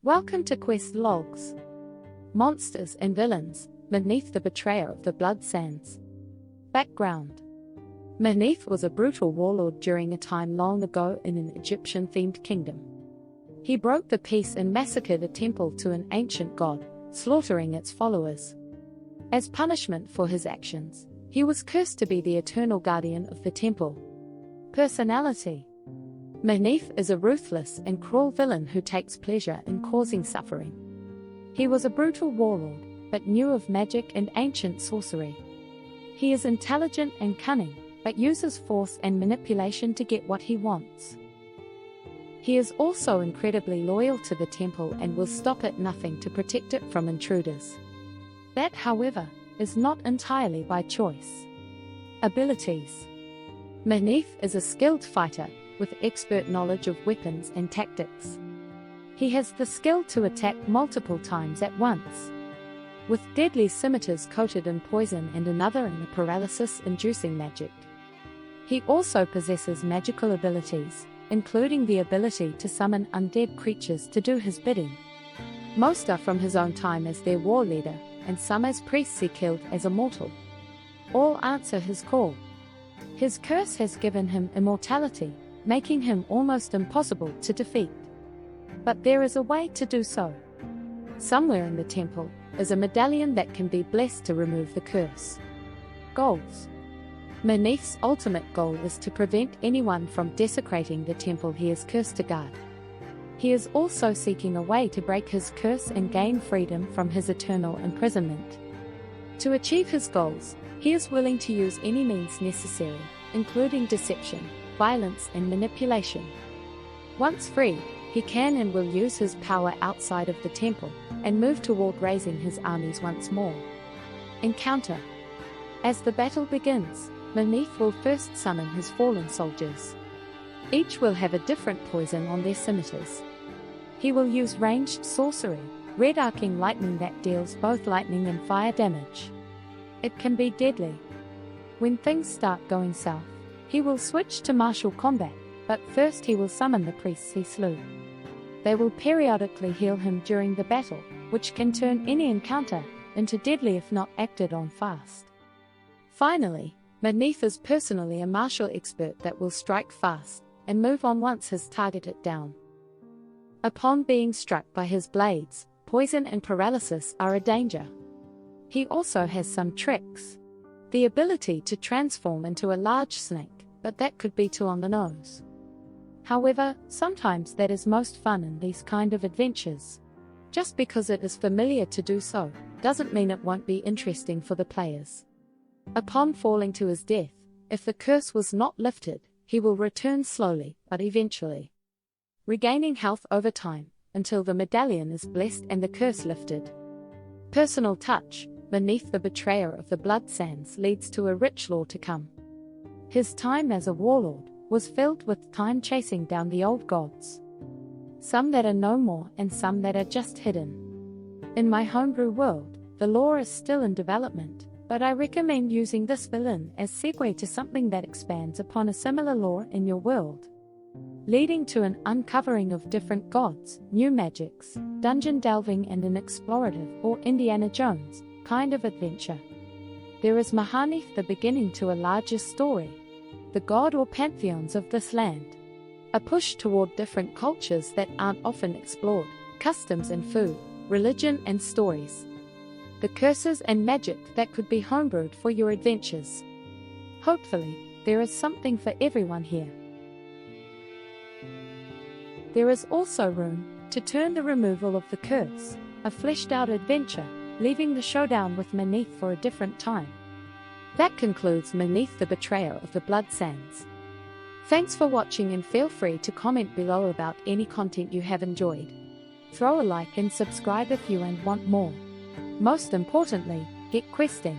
Welcome to Quest Logs. Monsters and Villains, Maneith the Betrayer of the Blood Sands. Background: Maneith was a brutal warlord during a time long ago in an Egyptian-themed kingdom. He broke the peace and massacred a temple to an ancient god, slaughtering its followers. As punishment for his actions, he was cursed to be the eternal guardian of the temple. Personality: Maneith is a ruthless and cruel villain who takes pleasure in causing suffering. He was a brutal warlord, but knew of magic and ancient sorcery. He is intelligent and cunning, but uses force and manipulation to get what he wants. He is also incredibly loyal to the temple and will stop at nothing to protect it from intruders. That, however, is not entirely by choice. Abilities: Maneith is a skilled fighter, with expert knowledge of weapons and tactics. He has the skill to attack multiple times at once, with deadly scimitars coated in poison and another in a paralysis-inducing magic. He also possesses magical abilities, including the ability to summon undead creatures to do his bidding. Most are from his own time as their war leader, and some as priests he killed as a mortal. All answer his call. His curse has given him immortality, making him almost impossible to defeat. But there is a way to do so. Somewhere in the temple is a medallion that can be blessed to remove the curse. Goals: Maneith's ultimate goal is to prevent anyone from desecrating the temple he is cursed to guard. He is also seeking a way to break his curse and gain freedom from his eternal imprisonment. To achieve his goals, he is willing to use any means necessary, including deception, violence and manipulation. Once free, he can and will use his power outside of the temple, and move toward raising his armies once more. Encounter: as the battle begins, Maneith will first summon his fallen soldiers. Each will have a different poison on their scimitars. He will use ranged sorcery, red arcing lightning that deals both lightning and fire damage. It can be deadly. When things start going south, he will switch to martial combat, but first he will summon the priests he slew. They will periodically heal him during the battle, which can turn any encounter into deadly if not acted on fast. Finally, Maneith is personally a martial expert that will strike fast and move on once his target is down. Upon being struck by his blades, poison and paralysis are a danger. He also has some tricks. The ability to transform into a large snake, but that could be too on the nose. However, sometimes that is most fun in these kind of adventures. Just because it is familiar to do so, doesn't mean it won't be interesting for the players. Upon falling to his death, if the curse was not lifted, he will return slowly, but eventually, regaining health over time, until the medallion is blessed and the curse lifted. Personal touch: Maneith the Betrayer of the Blood Sands leads to a rich lore to come. His time as a warlord was filled with time chasing down the old gods. Some that are no more and some that are just hidden. In my homebrew world, the lore is still in development, but I recommend using this villain as segue to something that expands upon a similar lore in your world, leading to an uncovering of different gods, new magics, dungeon delving and an explorative or Indiana Jones kind of adventure. There is Maneith, the beginning to a larger story, the god or pantheons of this land, a push toward different cultures that aren't often explored, customs and food, religion and stories, the curses and magic that could be homebrewed for your adventures. Hopefully, there is something for everyone here. There is also room to turn the removal of the curse, a fleshed out adventure, leaving the showdown with Maneith for a different time. That concludes Maneith the Betrayer of the Blood Sands. Thanks for watching and feel free to comment below about any content you have enjoyed. Throw a like and subscribe if you want more. Most importantly, get questing.